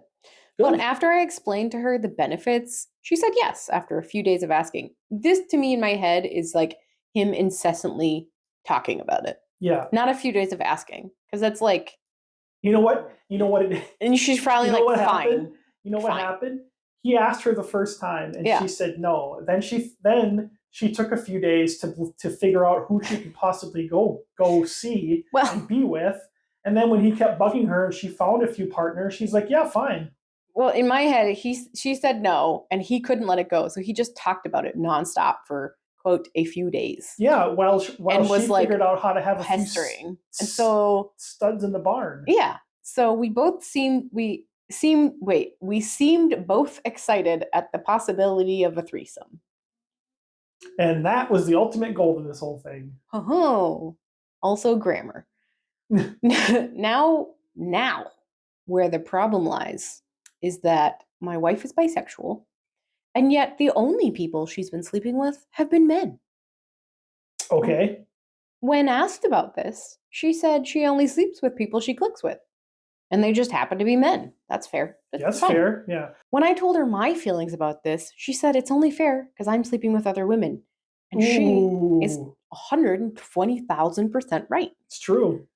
B: But after I explained to her the benefits, she said yes after a few days of asking. This, to me, in my head, is like him incessantly talking about it.
A: Yeah.
B: Not a few days of asking. Because that's like...
A: You know what it is?
B: And she's probably fine.
A: Happened? You know what happened? He asked her the first time, and she said no. Then she took a few days to figure out who she could possibly go see and be with. And then when he kept bugging her, and she found a few partners. She's like, "Yeah, fine."
B: Well, in my head, she said no, and he couldn't let it go, so he just talked about it nonstop for quote a few days.
A: Yeah, while she figured out how to have a
B: pestering, and so
A: studs in the barn.
B: Yeah, so we seemed both excited at the possibility of a threesome.
A: And that was the ultimate goal of this whole thing.
B: Oh, also grammar. Now, where the problem lies is that my wife is bisexual, and yet the only people she's been sleeping with have been men.
A: Okay.
B: When asked about this, she said she only sleeps with people she clicks with. And they just happen to be men. That's fair.
A: That's fair, yeah.
B: When I told her my feelings about this, she said it's only fair because I'm sleeping with other women. And she is 120,000% right.
A: It's true.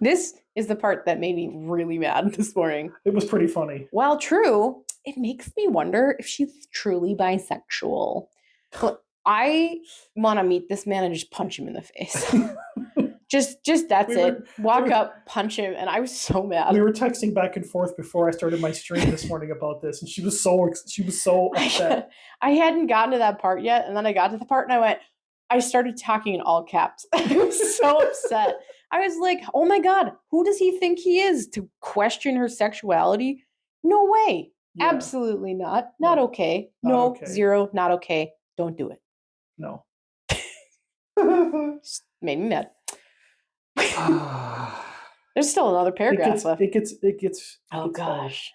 B: This is the part that made me really mad this morning.
A: It was pretty funny.
B: While true, it makes me wonder if she's truly bisexual. But I want to meet this man and just punch him in the face. Just that's it. Walk up, punch him, and I was so mad.
A: We were texting back and forth before I started my stream this morning about this, and she was so upset.
B: I hadn't gotten to that part yet, and then I got to the part, and I started talking in all caps. I was so upset. I was like, oh my God, who does he think he is to question her sexuality? No way. Yeah. Absolutely not. Not okay. No, okay. Zero, not okay. Don't do it.
A: No.
B: Made me mad. There's still another paragraph left.
A: It gets
B: Oh
A: better.
B: gosh.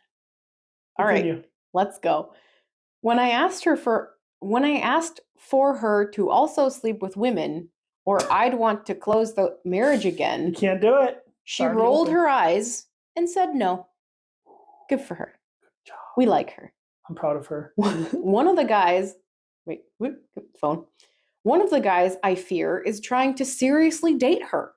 B: All right,
A: Continue.
B: let's go. When I asked for her to also sleep with women, or I'd want to close the marriage
A: You
B: again,
A: can't do it.
B: she
A: Already
B: rolled
A: open.
B: her eyes and said no. Good for her.
A: Job.
B: We like her.
A: I'm proud of her.
B: One of the guys, phone. One of the guys I fear is trying to seriously date her.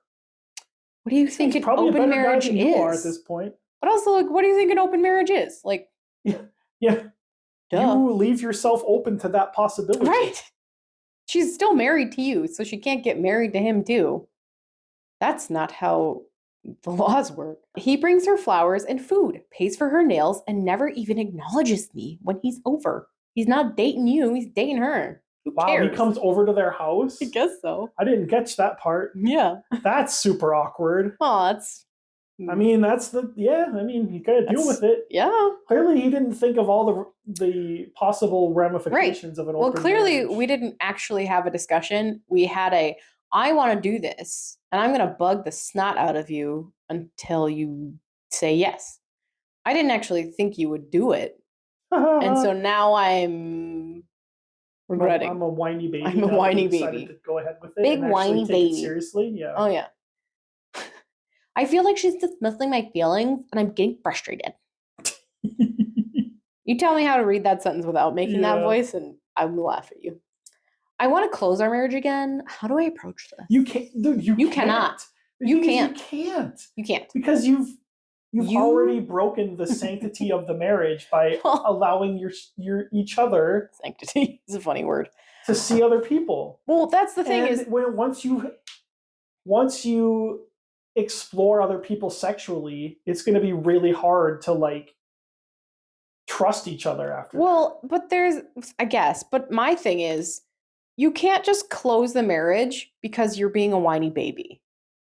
B: What do you think
A: He's
B: an
A: probably a
B: open
A: better
B: marriage
A: guy than you are at
B: is?
A: this point.
B: But also, like, what do you think an open marriage is? Like,
A: Yeah.
B: duh.
A: You leave yourself open to that possibility.
B: Right. She's still married to you, so she can't get married to him too. That's not how the laws work. He brings her flowers and food, pays for her nails, and never even acknowledges me when he's over. He's not dating you, he's dating her. Who
A: Wow,
B: cares?
A: he comes over to their house?
B: I guess so.
A: I didn't catch that part.
B: Yeah.
A: That's super awkward.
B: Oh, that's...
A: I mean, you gotta deal with it.
B: Yeah.
A: Clearly, he didn't think of all the possible ramifications of an open
B: clearly,
A: marriage.
B: we didn't actually have a discussion. We had I want to do this, and I'm going to bug the snot out of you until you say yes. I didn't actually think you would do it. And so now I'm regretting.
A: I'm a whiny baby.
B: I'm a
A: now
B: whiny
A: that you decided
B: baby.
A: to go ahead with it
B: Big
A: and
B: whiny
A: actually take
B: baby.
A: it seriously. Yeah.
B: Oh, yeah. I feel like she's dismissing my feelings, and I'm getting frustrated. You tell me how to read that sentence without making that voice, and I will laugh at you. I want to close our marriage again. How do I approach this?
A: You can't. Dude, you
B: cannot.
A: The
B: You
A: thing is,
B: can't.
A: You can't.
B: You can't.
A: Because you've already broken the sanctity of the marriage by allowing your each other.
B: Sanctity is a funny word.
A: To see other people.
B: Well, that's the thing
A: and once you explore other people sexually, it's going to be really hard to like trust each other after.
B: Well, but but my thing is, you can't just close the marriage because you're being a whiny baby.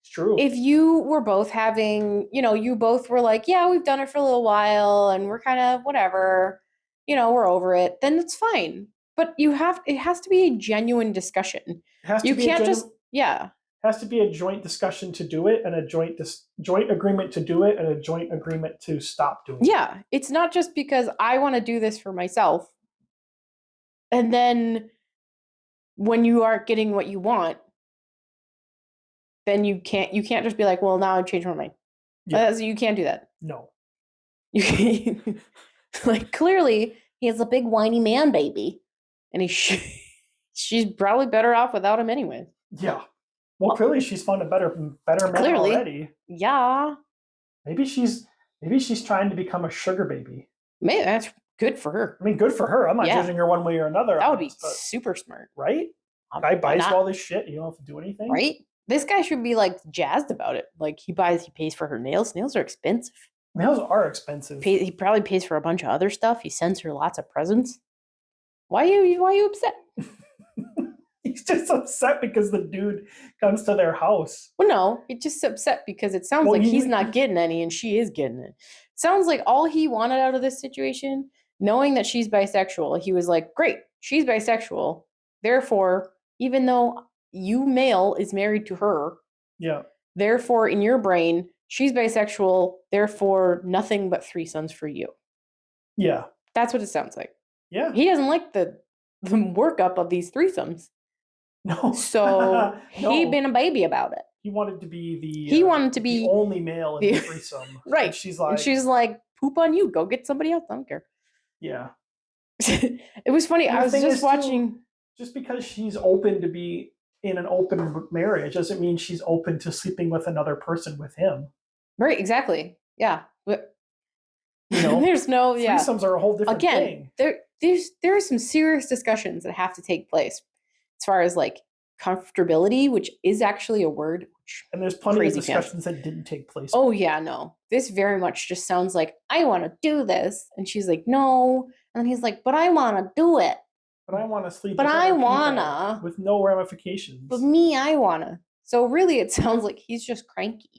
A: It's true.
B: If you were both having, you both were like, yeah, we've done it for a little while and we're kind of whatever, we're over it, then it's fine. But it has to be a genuine discussion. It has to be a
A: joint discussion to do it, and a joint agreement to do it, and a joint agreement to stop doing it.
B: Yeah, it's not just because I want to do this for myself, and then when you aren't getting what you want, then you can't just be like, well, now I've changed my mind. Yeah. You can't do that.
A: No.
B: Like, clearly, he has a big whiny man baby, and she's probably better off without him anyway.
A: Yeah. Well, clearly she's found a better man already.
B: Yeah.
A: Maybe she's trying to become a sugar baby.
B: Maybe that's good for her.
A: I mean, good for her. I'm not judging her one way or another.
B: That would be super smart.
A: Right? Guy buys all this shit. You don't have to do anything.
B: Right? This guy should be like jazzed about it. Like he pays for her nails. Nails are expensive.
A: Nails are expensive.
B: He probably pays for a bunch of other stuff. He sends her lots of presents. Why are you upset?
A: He's just upset because the dude comes to their house.
B: Well, no, he's just upset because it sounds like he's not getting any and she is getting it. Sounds like all he wanted out of this situation, knowing that she's bisexual, he was like, great, she's bisexual. Therefore, even though you male is married to her,
A: yeah.
B: Therefore, in your brain, she's bisexual. Therefore, nothing but threesomes for you.
A: Yeah.
B: That's what it sounds like.
A: Yeah.
B: He doesn't like the workup of these threesomes.
A: No.
B: So he'd been a baby about it.
A: He wanted to be the only male in the threesome.
B: Right.
A: And
B: she's like, poop on you. Go get somebody else. I don't care.
A: Yeah.
B: It was funny. I was just watching.
A: Just because she's open to be in an open marriage doesn't mean she's open to sleeping with another person with him.
B: Right. Exactly. Yeah. There's no
A: threesomes are a whole different thing.
B: There are some serious discussions that have to take place as far as like comfortability, which is actually a word.
A: And there's plenty of discussions that didn't take place.
B: Oh yeah, no. This very much just sounds like, I want to do this. And she's like, no. And he's like, but I want to do it.
A: But I want to sleep
B: with other people
A: with no ramifications.
B: But me, I want to. So really it sounds like he's just cranky.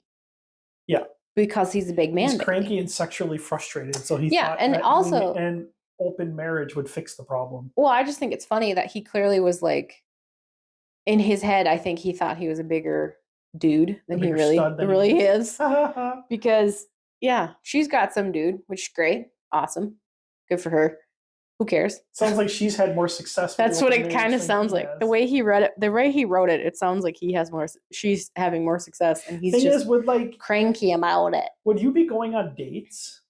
A: Yeah.
B: Because he's a big man.
A: He's cranky and sexually frustrated. So he thought and open marriage would fix the problem.
B: Well, I just think it's funny that he clearly was like, in his head, I think he thought he was a bigger dude than he
A: bigger
B: really
A: stud than he
B: really
A: is.
B: is. Because yeah, she's got some dude, which is great. Awesome. Good for her. Who cares?
A: Sounds like she's had more success. With
B: That's
A: the
B: what
A: open
B: it
A: marriage
B: kind of
A: than
B: sounds
A: he
B: like.
A: has.
B: The way he wrote it, it sounds like he has more. She's having more success, and he's
A: Thing
B: just
A: is, with like,
B: cranky about it.
A: would you be going on dates?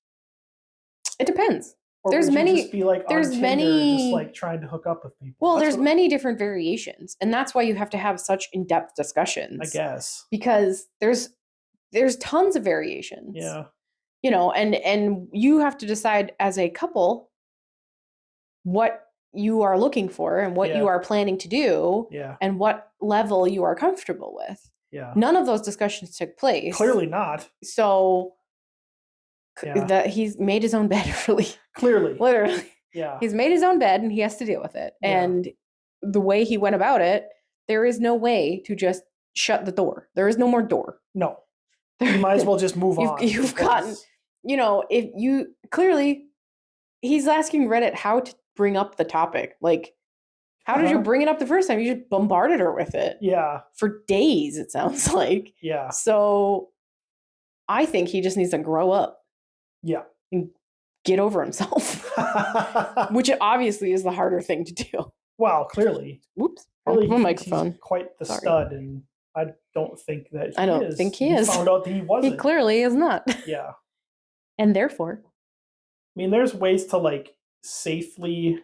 B: It depends.
A: Or
B: There's
A: would you
B: many.
A: just be like on
B: There's
A: Tinder,
B: many.
A: just like trying to hook up with people?
B: Well,
A: That's
B: there's many different variations, and that's why you have to have such in-depth discussions.
A: I guess.
B: Because there's tons of variations.
A: Yeah.
B: You know, and you have to decide as a couple what you are looking for and what you are planning to do, and what level you are comfortable with.
A: Yeah.
B: None of those discussions took place.
A: Clearly not.
B: So that he's made his own bed, really.
A: Clearly.
B: Literally.
A: Yeah.
B: He's made his own bed and he has to deal with it.
A: Yeah.
B: And the way he went about it, there is no way to just shut the door. There is no more door.
A: No. You might as well just move on.
B: You've gotten, you know, if you clearly, he's asking Reddit how to bring up the topic. Like, how did you bring it up the first time? You just bombarded her with it.
A: Yeah.
B: For days, it sounds like.
A: Yeah.
B: So I think he just needs to grow up.
A: Yeah.
B: And get over himself. Which obviously is the harder thing to do.
A: Well, clearly.
B: Whoops.
A: Really,
B: my microphone.
A: He's quite the stud, and I don't think that he is.
B: I don't think he is.
A: Found out that he wasn't.
B: He clearly is not.
A: Yeah.
B: And therefore.
A: I mean, there's ways to like safely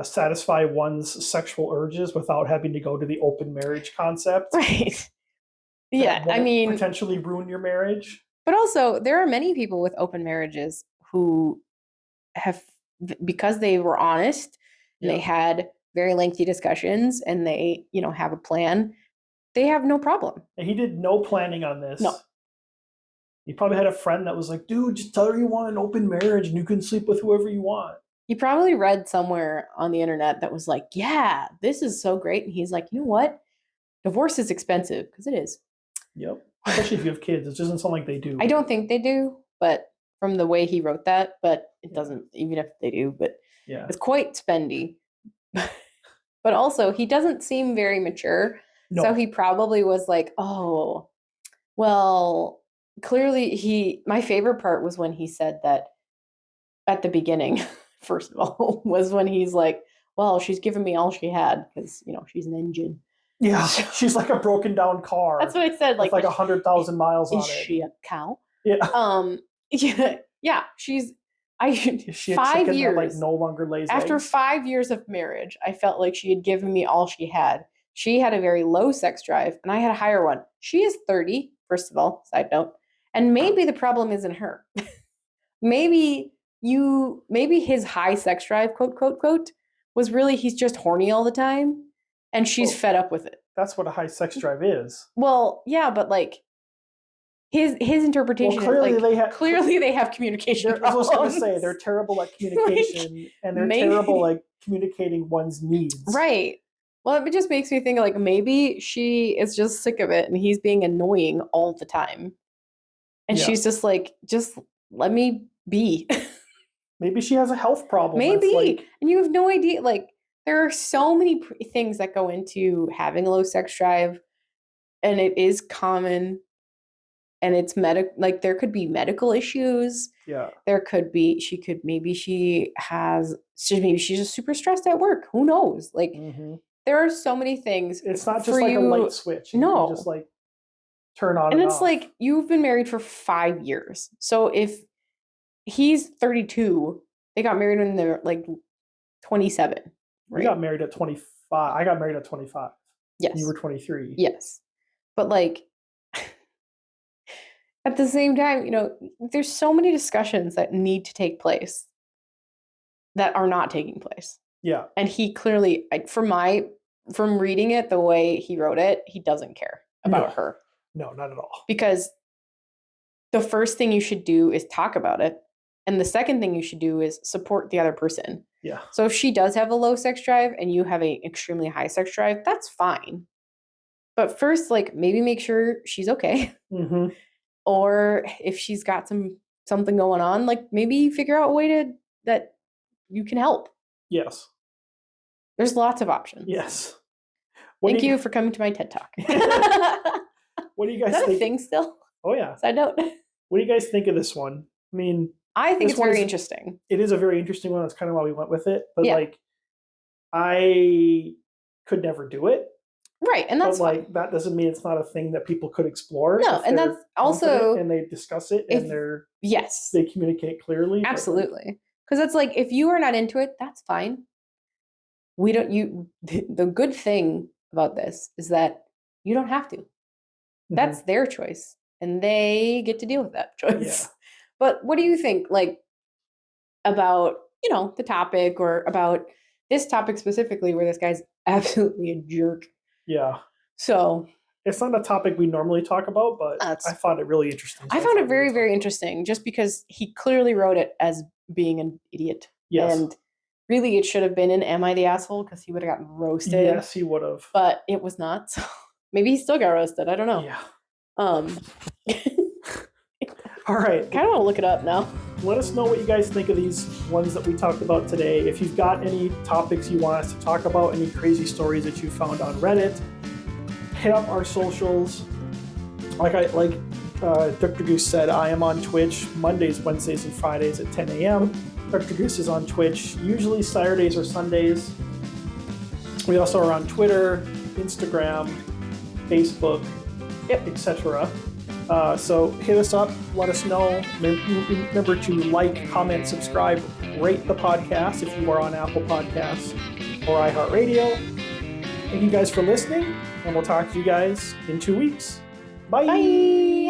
A: satisfy one's sexual urges without having to go to the open marriage concept.
B: Right. Yeah, I mean,
A: potentially ruin your marriage.
B: But also, there are many people with open marriages who have, because they were honest and they had very lengthy discussions and they, you know, have a plan, they have no problem.
A: And he did no planning on this.
B: No.
A: He probably had a friend that was like, dude, just tell her you want an open marriage and you can sleep with whoever you want.
B: He probably read somewhere on the internet that was like, yeah, this is so great. And he's like, you know what? Divorce is expensive, because it is.
A: Yep. Especially if you have kids. It doesn't sound like they do.
B: I don't think they do, but from the way he wrote that, but it doesn't, even if they do, but it's quite spendy. But also, he doesn't seem very mature. No. So he probably was like, oh, well, clearly my favorite part was when he said that at the beginning, first of all, was when he's like, well, she's given me all she had because, you know, she's an engine.
A: Yeah, she's like a broken down car.
B: That's what I said. Like
A: 100,000 miles on it.
B: Is she a cow?
A: Yeah.
B: Yeah. She's.
A: Is she a
B: 5
A: chicken
B: years
A: that, like, no longer lays
B: after
A: eggs?
B: 5 years of marriage, I felt like she had given me all she had. She had a very low sex drive, and I had a higher one. She is 30, first of all. Side note, and maybe the problem isn't her. maybe his high sex drive, quote quote quote, was really he's just horny all the time. And she's fed up with it.
A: That's what a high sex drive is.
B: Well, yeah, but like his interpretation is like clearly they have communication problems.
A: I was going to say they're terrible at communication and they're terrible at communicating one's needs.
B: Right. Well, it just makes me think like maybe she is just sick of it and he's being annoying all the time. And she's just like, just let me be.
A: Maybe she has a health problem.
B: Maybe. And you have no idea. Like, there are so many things that go into having a low sex drive, and it is common, and it's like there could be medical issues.
A: Yeah.
B: There could be, maybe she's just super stressed at work. Who knows? Like, there are so many things.
A: It's not just like a light switch.
B: No.
A: You can just like turn on
B: and
A: it's
B: off. Like, you've been married for 5 years. So if he's 32, they got married when they're like 27.
A: Right? You got married at 25. I got married at 25.
B: Yes.
A: You were 23.
B: Yes. But like, at the same time, you know, there's so many discussions that need to take place that are not taking place.
A: Yeah.
B: And he clearly, from reading it the way he wrote it, he doesn't care about her.
A: No, not at all.
B: Because the first thing you should do is talk about it. And the second thing you should do is support the other person.
A: Yeah.
B: So if she does have a low sex drive and you have an extremely high sex drive, that's fine. But first, like, maybe make sure she's okay.
A: Mm-hmm.
B: Or if she's got something going on, like maybe figure out a way that you can help.
A: Yes.
B: There's lots of options.
A: Yes.
B: Thank you for coming to my TED Talk.
A: What do you
B: Is
A: guys
B: that a
A: think?
B: thing still?
A: Oh yeah.
B: Side note.
A: What do you guys think of this one? I mean,
B: I think
A: This
B: it's
A: one
B: very
A: is-
B: interesting.
A: it is a very interesting one. That's kind of why we went with it. But
B: Yeah.
A: like, I could never do it.
B: Right. And that's
A: But
B: fine.
A: like, that doesn't mean it's not a thing that people could explore.
B: No,
A: if
B: and
A: they're
B: that's also-
A: confident and they discuss it
B: if-
A: and
B: Yes.
A: they communicate clearly. but, like,
B: Absolutely. Because it's like, if you are not into it, that's fine. The good thing about this is that you don't have to. That's their choice. And they get to deal with that choice.
A: Yeah.
B: But what do you think, like, about, the topic, or about this topic specifically where this guy's absolutely a jerk?
A: Yeah.
B: So
A: It's not a topic we normally talk about, but
B: That's-
A: I found it really interesting.
B: I found it very, very interesting, just because he clearly wrote it as being an idiot.
A: Yes.
B: And really, it should have been an "Am I the asshole?" because he would have gotten roasted.
A: Yes, he would have.
B: But it was not. So maybe he still got roasted. I don't know.
A: Yeah. All right.
B: Kind of want to look it up now.
A: Let us know what you guys think of these ones that we talked about today. If you've got any topics you want us to talk about, any crazy stories that you found on Reddit, hit up our socials. Like Dr. Goose said, I am on Twitch Mondays, Wednesdays, and Fridays at 10 a.m. Dr. Goose is on Twitch usually Saturdays or Sundays. We also are on Twitter, Instagram, Facebook, etc. So hit us up, let us know. Remember to like, comment, subscribe, rate the podcast if you are on Apple Podcasts or iHeartRadio. Thank you guys for listening, and we'll talk to you guys in 2 weeks. Bye.
B: Bye.